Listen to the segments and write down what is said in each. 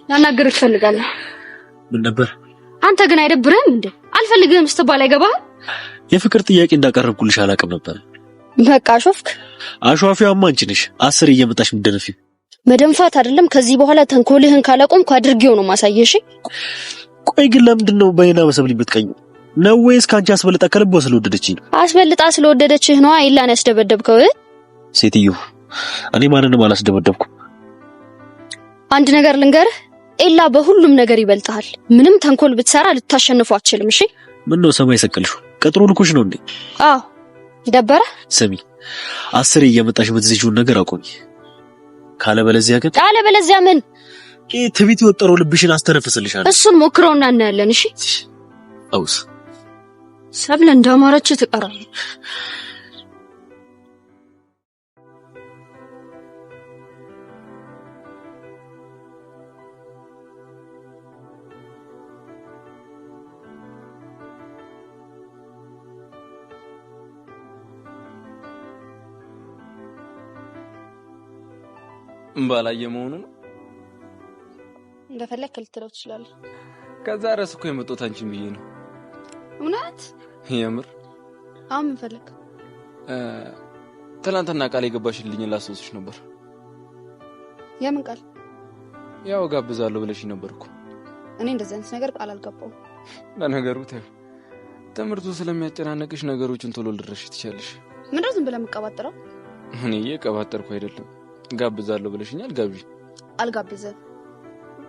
ላናግርህ እፈልጋለሁ። ምን ነበር? አንተ ግን አይደብርህም እንዴ? አልፈልግህም ስትባል አይገባህም? የፍቅር ጥያቄ እንዳቀረብኩልሽ አላውቅም ነበር። በቃ አሾፍክ። አሿፊያማ አንቺ ነሽ። 10 እየመጣሽ ምትደነፊ። መደንፋት አይደለም። ከዚህ በኋላ ተንኮልህን ካላቆምኩ አድርጌው ነው ማሳየሽ። ቆይ ግን ለምንድን ነው በእኔና በሰብል የምትቀኙ? ነው ወይስ ካንቺ አስበልጣ ከልቧ ስለወደደችኝ? አስበልጣ ስለወደደችህ ነው ኢላን ያስደበደብከው? ሴትዮ እኔ ማንንም አላስደበደብኩም። አንድ ነገር ልንገርህ፣ ኤላ በሁሉም ነገር ይበልጣል። ምንም ተንኮል ብትሰራ ልታሸንፈው አትችልም። እሺ ምን ነው ሰማይ ሰቀልሽው? ቀጥሮ ልኮሽ ነው እንዴ? አዎ ደበረ። ስሚ 10 እየመጣሽ የምትዝጂውን ነገር አቆሚ። ካለበለዚያ ምን? ትቢት የወጠረው ልብሽን አስተነፍስልሻለሁ። እሱን ሞክረውና እናያለን። እሺ አውስ ሰብለ እንዳማረች ትቀራለች። እምባላየ መሆኑ ነው። እንደፈለክ ልትለው ትችላለህ። ከዛ ራስ እኮ የመጣሁት አንቺን ብዬ ነው። እውነት? የምር? አሁን ምን ፈለክ? ትናንትና ቃል የገባሽልኝ ላስወስሽ ነበር። የምን ቃል? ያው ጋብዛለሁ ብለሽኝ ነበርኩ። እኔ እንደዚህ አይነት ነገር ቃል አልገባሁም። ለነገሩ ትምህርቱ ስለሚያጨናነቅሽ ነገሮችን ቶሎ ልድረሽ ትችያለሽ። ምንድነው ዝም ብለህ የምትቀባጥረው? እኔ እየቀባጠርኩ አይደለም። ጋብዛለሁ ብለሽኛል፣ ጋብዥ። አልጋብዘም።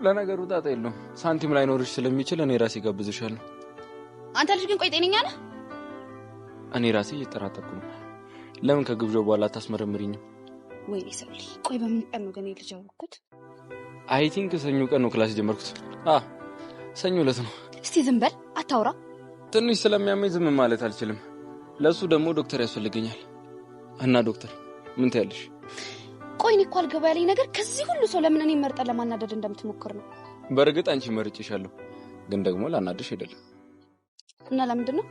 ለነገሩ ጣጣ የለውም። ሳንቲም ላይ ኖርሽ ስለሚችል እኔ ራሴ ጋብዝሻለሁ። አንተ ልጅ ግን ቆይ ጤነኛ ነህ? እኔ ራሴ እየተጠራጠርኩ ነው። ለምን ከግብዣው በኋላ አታስመረምሪኝም? ወይኔ ሰብሊ፣ ቆይ በምን ቀን ነው ግን ልጅ ያወቅኩት? አይ ቲንክ ሰኞ ቀን ነው ክላስ ጀመርኩት። ሰኞ ዕለት ነው። እስቲ ዝም በል አታውራ። ትንሽ ስለሚያመኝ ዝም ማለት አልችልም። ለሱ ደግሞ ዶክተር ያስፈልገኛል። እና ዶክተር ምን ትያለሽ? ቆይ እኔ እኮ አልገባ ያለኝ ነገር ከዚህ ሁሉ ሰው ለምን እኔ መርጠን ለማናደድ እንደምትሞክር ነው። በእርግጥ አንቺ መርጬሻለሁ፣ ግን ደግሞ ላናደሽ አይደለም። እና ለምንድን ነው?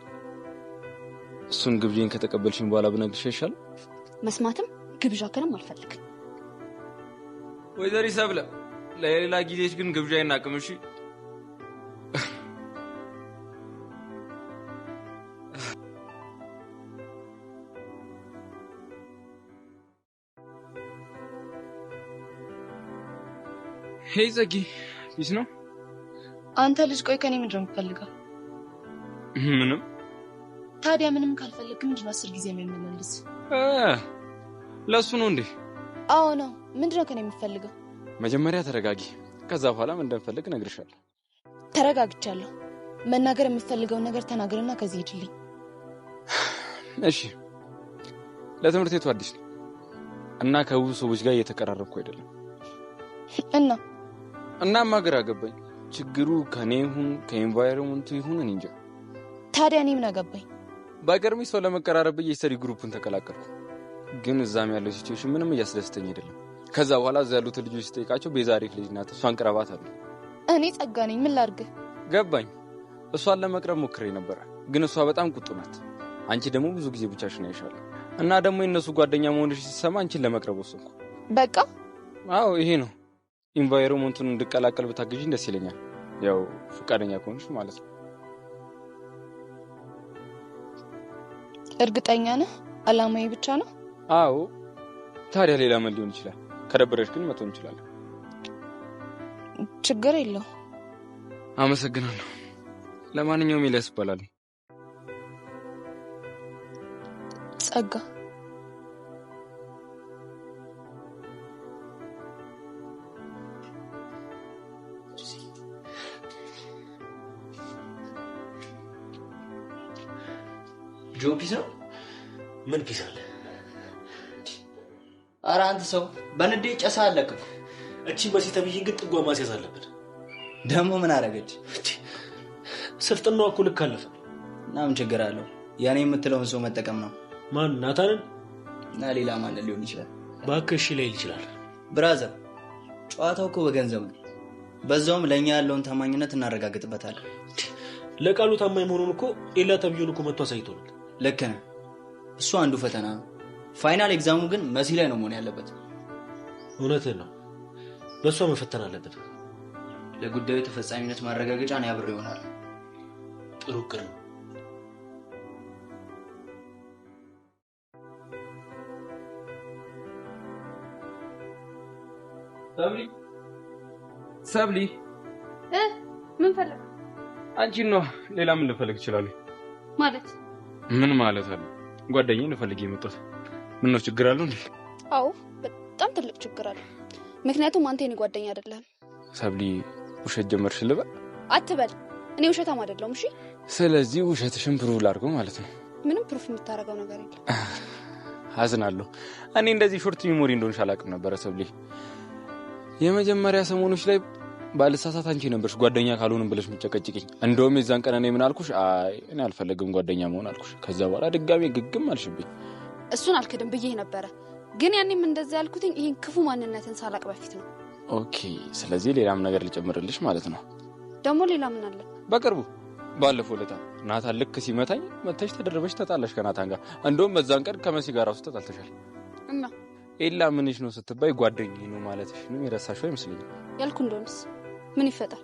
እሱን ግብዣን ከተቀበልሽኝ በኋላ ብነግርሽ ይሻላል። መስማትም ግብዣክንም አልፈልግም። ወይዘሪ ሰብለ፣ ለሌላ ጊዜሽ ግን ግብዣዬን አቅምሽ። ሄይ ዘጊ፣ ቢስ ነው አንተ ልጅ። ቆይ ከኔ ምንድነው የምትፈልገው? ምንም። ታዲያ ምንም ካልፈለክ ምንድነው 10 ጊዜ የሚመለስ? ለሱ ነው እንዴ? አዎ ነው። ምንድነው ከኔ የምትፈልገው? መጀመሪያ ተረጋጊ፣ ከዛ በኋላ ምን እንደምፈልግ እነግርሻለሁ። ተረጋግቻለሁ። መናገር የምትፈልገውን ነገር ተናገርና ከዚህ ሂድልኝ። እሺ። ለትምህርት ቤቱ አዲስ ነው እና ከብዙ ሰዎች ጋር እየተቀራረብኩ አይደለም። እናማ ግራ ገባኝ። ችግሩ ከኔ ይሁን ከኤንቫይሮንመንቱ ይሁን እኔ እንጃ። ታዲያ እኔ ምን አገባኝ? በቅርቡ ሰው ለመቀራረብ የስተዲ ግሩፕን ተቀላቀልኩ። ግን እዛም ያለው ሲቹዌሽን ምንም እያስደስተኝ አይደለም። ከዛ በኋላ እዛ ያሉት ልጆች ስጠይቃቸው ቤዛሪክ ልጅ ናት፣ እሷን ቅረባት አሉ። እኔ ጸጋ ነኝ፣ ምን ላድርግ? ገባኝ። እሷን ለመቅረብ ሞክሬ ነበር፣ ግን እሷ በጣም ቁጡ ናት። አንቺ ደግሞ ብዙ ጊዜ ብቻሽን አይሻለሁ እና ደግሞ የነሱ ጓደኛ መሆንሽ ሲሰማ አንቺን ለመቅረብ ወሰንኩ። በቃ አዎ ይሄ ነው። ኢንቫይሮንመንቱን እንድቀላቀል ብታግዢኝ ደስ ይለኛል። ያው ፈቃደኛ ከሆንሽ ማለት ነው። እርግጠኛ ነህ? አላማዬ ብቻ ነው? አዎ። ታዲያ ሌላ ምን ሊሆን ይችላል? ከደበረሽ ግን መተው እንችላለን። ችግር የለው። አመሰግናለሁ። ለማንኛውም ኤልያስ ይባላል። ጸጋ። ጆ ፒስ ነው? ምን ፒስ አለ? ኧረ አንተ ሰው በንዴ ጨሳ አለክም። እቺ መሲ ተብዬ ግን ጥጓ ማስያዝ አለበት። ደግሞ ምን አረገች? ስፍጥናው እኮ ልክ አለፈ። እና ምን ችግር አለው? ያኔ የምትለውን ሰው መጠቀም ነው። ማን? ናታንን? እና ሌላ ማን ሊሆን ይችላል? ባክሽ ላይ ይችላል። ብራዘር፣ ጨዋታው እኮ በገንዘብ ነው። በዛውም ለኛ ያለውን ታማኝነት እናረጋግጥበታለን። ለቃሉ ታማኝ መሆኑን እኮ ኤላ ተብዬውን እኮ መጥቶ አሳይቶናል። ልክ ነህ። እሱ አንዱ ፈተና ነው። ፋይናል ኤግዛሙ ግን መሲ ላይ ነው መሆን ያለበት። እውነትህን ነው። በእሷ መፈተን አለበት። ለጉዳዩ ተፈጻሚነት ማረጋገጫ ነው ያብር ይሆናል። ጥሩ ቅር ሰብሊ ምን ፈልግ? አንቺን ነው። ሌላ ምን ልፈልግ እችላለሁ? ማለት ምን ማለት አለ? ጓደኛዬን ልፈልግ የመጣሁት። ምን ነው ችግር አለው እንዴ? አዎ በጣም ትልቅ ችግር አለ። ምክንያቱም አንተ የኔ ጓደኛ አይደለም። ሰብሊ ውሸት ጀመርሽ ልበል? አትበል። እኔ ውሸታም አይደለሁም። እሺ ስለዚህ ውሸትሽን ፕሩቭ ላድርገው ማለት ነው። ምንም ፕሩፍ የምታረገው ነገር የለም። አዝናለሁ። እኔ እንደዚህ ሾርት ሚሞሪ እንደሆንሽ አላውቅም ነበር ሰብሊ። የመጀመሪያ ሰሞኖች ላይ ባልሳሳት አንቺ ነበርሽ ጓደኛ ካልሆንም ብለሽ ምጨቀጭቅኝ። እንደውም የዛን ቀን እኔ ምን አልኩሽ? አይ እኔ አልፈልግም ጓደኛ መሆን አልኩሽ። ከዛ በኋላ ድጋሜ ግግም አልሽብኝ። እሱን አልክድም ብዬ ነበረ፣ ግን ያኔም እንደዛ ያልኩትኝ ይሄን ክፉ ማንነትን ሳላቅ በፊት ነው። ኦኬ፣ ስለዚህ ሌላም ነገር ልጨምርልሽ ማለት ነው። ደግሞ ሌላ ምን አለ? በቅርቡ ባለፈው ለታ ናታን ልክ ሲመታኝ መተሽ ተደረበሽ ተጣላሽ ከናታን ጋር። እንደውም በዛን ቀን ከመሲ ጋር አውስተ ተጣልተሻል። እና ኤላ ምንሽ ነው ስትባይ ጓደኛዬ ነው ማለትሽ ነው የረሳሽው አይመስልኝም። ያልኩ እንደሆነስ ምን ይፈጠር?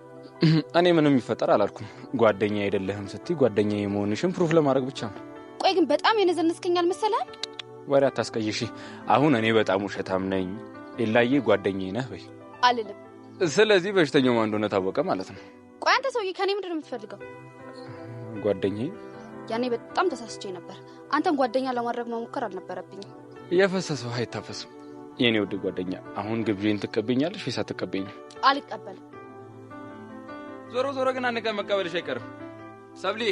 እኔ ምንም ይፈጠር አላልኩም። ጓደኛ አይደለህም ስትይ ጓደኛዬ መሆንሽን ፕሩፍ ለማድረግ ብቻ ነው። ቆይ ግን በጣም የነዘነስከኛል መሰለህ። ወሬ አታስቀይሺ። አሁን እኔ በጣም ውሸታም ነኝ ኤላዬ ጓደኛዬ ነህ በይ አልልም። ስለዚህ በሽተኛው ማን እንደሆነ ታወቀ ማለት ነው። ቆይ አንተ ሰውዬ ከኔ ምንድን ነው የምትፈልገው? ጓደኛዬ ያኔ በጣም ተሳስቼ ነበር። አንተም ጓደኛ ለማድረግ መሞከር አልነበረብኝም። የፈሰሰው አይታፈስም። የኔ ውድ ጓደኛ አሁን ግብዣን ትቀበኛለሽ ወይስ አትቀበይኝም? አልቀበልም። ዞሮ ዞሮ ግን አንድ ቀን መቀበልሽ አይቀርም ሰብሊ።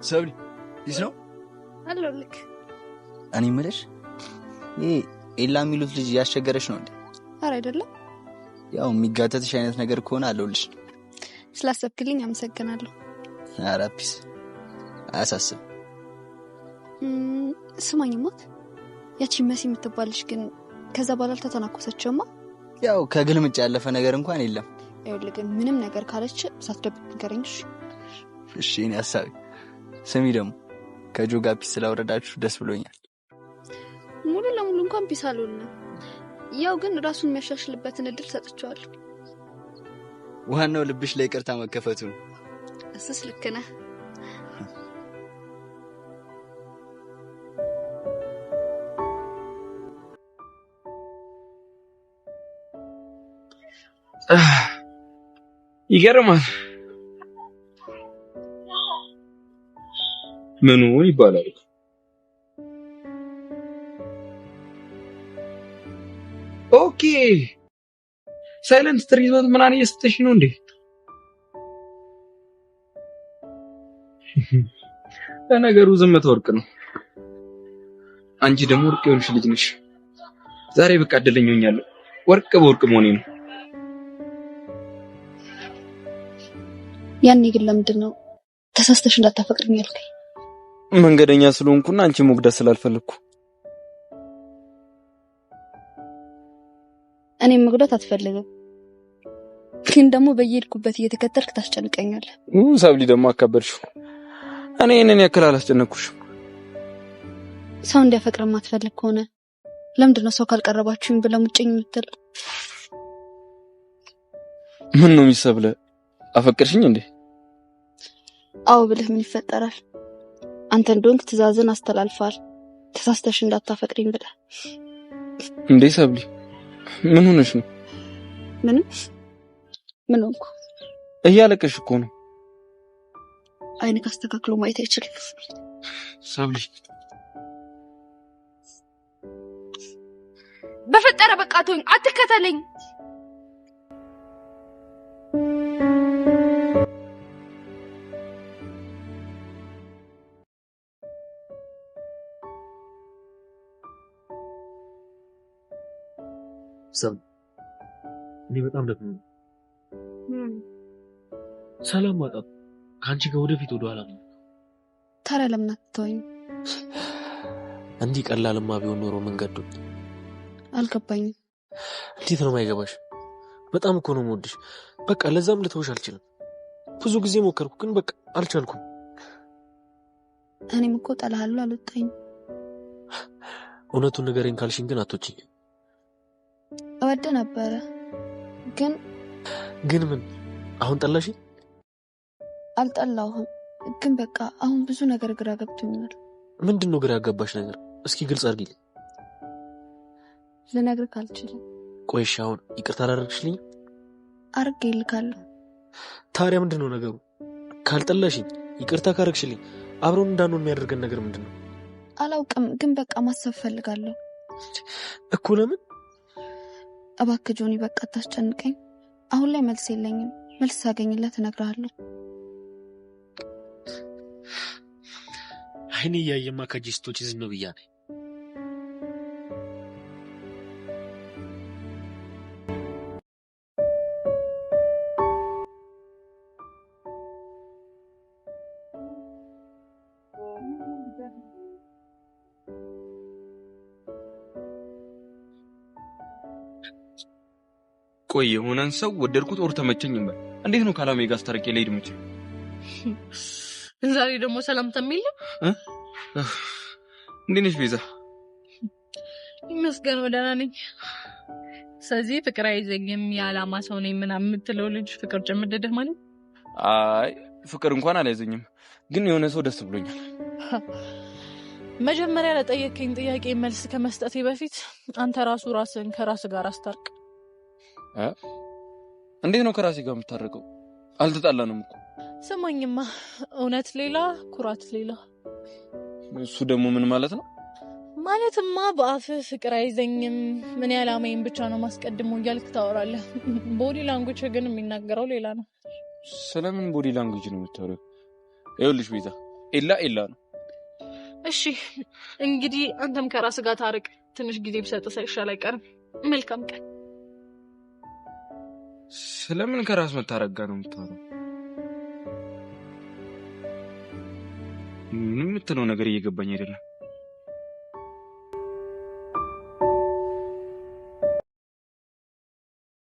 ሰብሊ ይስ ነው አለው ልክ እኔ የምልሽ ይሄ ኤላ የሚሉት ልጅ ያስቸገረሽ ነው እንዴ? ኧረ አይደለም። ያው የሚጋተትሽ አይነት ነገር ከሆነ አለውልሽ። ስላሰብክልኝ አመሰግናለሁ። ኧረ ፒስ አያሳስብ። ስማኝማ ያቺ መሲ የምትባልሽ ግን ከዛ በኋላ አልተተናኮሰችውማ? ያው ከግልምጭ ያለፈ ነገር እንኳን የለም። ይኸውልህ ግን ምንም ነገር ካለች ሳትደብቅ ንገረኝ እሺ? እሺ እኔ ሀሳቤ ስሚ ደግሞ ከጆ ጋር ፒስ ስላወረዳችሁ ደስ ብሎኛል። ሙሉ ለሙሉ እንኳን ፒስ አልሆንም። ያው ግን ራሱን የሚያሻሽልበትን እድል ሰጥቼዋለሁ። ዋናው ልብሽ ላይ ይቅርታ መከፈቱ ነው። እሱስ ልክ ነህ። ይገርማል። ምኑ ይባላል? ኦኬ ሳይለንት ትሪትመንት ምናምን እየሰጠሽ ነው እንዴ? ለነገሩ ዝምታ ወርቅ ነው። አንቺ ደግሞ ወርቅ የሆንሽ ልጅ ነሽ። ዛሬ በቃ እድለኛ ሆኛለሁ። ወርቅ በወርቅ መሆኔ ነው። ያኔ ግን ለምንድን ነው ተሳስተሽ እንዳታፈቅርኝ ያልከኝ? መንገደኛ ስለሆንኩና አንቺ ሞግዳት ስላልፈለኩ። እኔ መጉዳት አትፈልግም፣ ግን ደግሞ በየሄድኩበት እየተከተልክ ታስጨንቀኛለህ። ሰብሊ ደግሞ አካበድሽው። እኔ እኔን ያክል አላስጨነቅኩሽም። ሰው እንዲያፈቅር ማትፈልግ ከሆነ ለምንድን ነው ሰው ካልቀረባችሁኝ ብለህ ሙጭኝ የምትለው? ምን ነው የሚሰብለ? አፈቅርሽኝ እንዴ? አዎ ብለህ ምን ይፈጠራል? አንተ እንደሆንክ ትዕዛዝን አስተላልፋል ተሳስተሽ እንዳታፈቅሪኝ ብለህ። እንዴ ሰብሊ ምን ሆነሽ ነው? ምን ሆንኩ? እያለቀሽ እኮ ነው። አይን ካስተካክሎ ማየት አይችልም። ሰብሊ በፈጠረ በቃ ተወኝ፣ አትከተለኝ። ሰብሊ እኔ በጣም ደግሞ ሰላም ማጣት ከአንቺ ጋር ወደፊት ወደኋላ ነው። ታዲያ ለምን አትተወኝ? እንዲህ ቀላልማ ቢሆን ኖሮ መንገዱ አልገባኝም። እንዴት ነው የማይገባሽ? በጣም እኮ ነው የምወድሽ። በቃ ለዛም ልተውሽ አልችልም። ብዙ ጊዜ ሞከርኩ ግን በቃ አልቻልኩም። እኔም እኮ ጠላሃለሁ አልወጣኝም። እውነቱን ንገረኝ ካልሽኝ ግን አትወጪኝ። እወድ ነበረ ግን ምን አሁን ጠላሽ? አልጠላሁም፣ ግን በቃ አሁን ብዙ ነገር ግራ ገብቶኛል። ምንድነው ግራ ያጋባሽ ነገር? እስኪ ግልጽ አድርጊልኝ። ልነግርህ አልችልም። ቆይሽ አሁን ይቅርታ አላደረግሽልኝ? አድርጌልካለሁ። ታዲያ ምንድነው ነገሩ? ካልጠላሽኝ ይቅርታ ካረግሽልኝ አብሮን እንዳንሆን የሚያደርገን ነገር ምንድነው? አላውቅም፣ ግን በቃ ማሰብ ፈልጋለሁ እኮ። ለምን? እባክህ ጆኒ በቃ አታስጨንቀኝ። አሁን ላይ መልስ የለኝም። መልስ ሳገኝለት እነግርሃለሁ። አይኔ እያየማ ከጂስቶች ዝም ብያ ነኝ። ቆይ የሆነን ሰው ወደድኩት ኦር ተመቸኝ እንበል። እንዴት ነው ካላሜ ጋር አስታርቄ ልሄድ የምችል? ዛሬ ደግሞ ሰላምታ የሚል እንዴት ነሽ ቤዛ? ይመስገን ደህና ነኝ። ስለዚህ ፍቅር አይዘኝም የዓላማ ሰው ነኝ ምናምን የምትለው ልጅ ፍቅር ጨምደደህ ማለት? አይ ፍቅር እንኳን አልያዘኝም፣ ግን የሆነ ሰው ደስ ብሎኛል። መጀመሪያ ለጠየቀኝ ጥያቄ መልስ ከመስጠቴ በፊት አንተ ራስህን ከራስ ጋር አስታርቅ። እንዴት ነው ከራሴ ጋር የምታረቀው? አልተጣላንም እኮ። ስማኝማ፣ እውነት ሌላ ኩራት ሌላ። እሱ ደግሞ ምን ማለት ነው? ማለትማ በአፍህ ፍቅር አይዘኝም ምን ያላማዬን ብቻ ነው ማስቀድመው እያልክ ታወራለህ። ቦዲ ላንጉጅ ግን የሚናገረው ሌላ ነው። ስለምን ቦዲ ላንጉጅ ነው የምታወራው? ይኸውልሽ ቤዛ፣ ኤላ ነው። እሺ እንግዲህ አንተም ከራስ ጋር ታርቅ። ትንሽ ጊዜ ብሰጥ ሳይሻል አይቀርም። መልካም ቀን። ስለምን ከራስ መታረጋ ነው የምታወራው? ምንም የምትለው ነገር እየገባኝ አይደለም።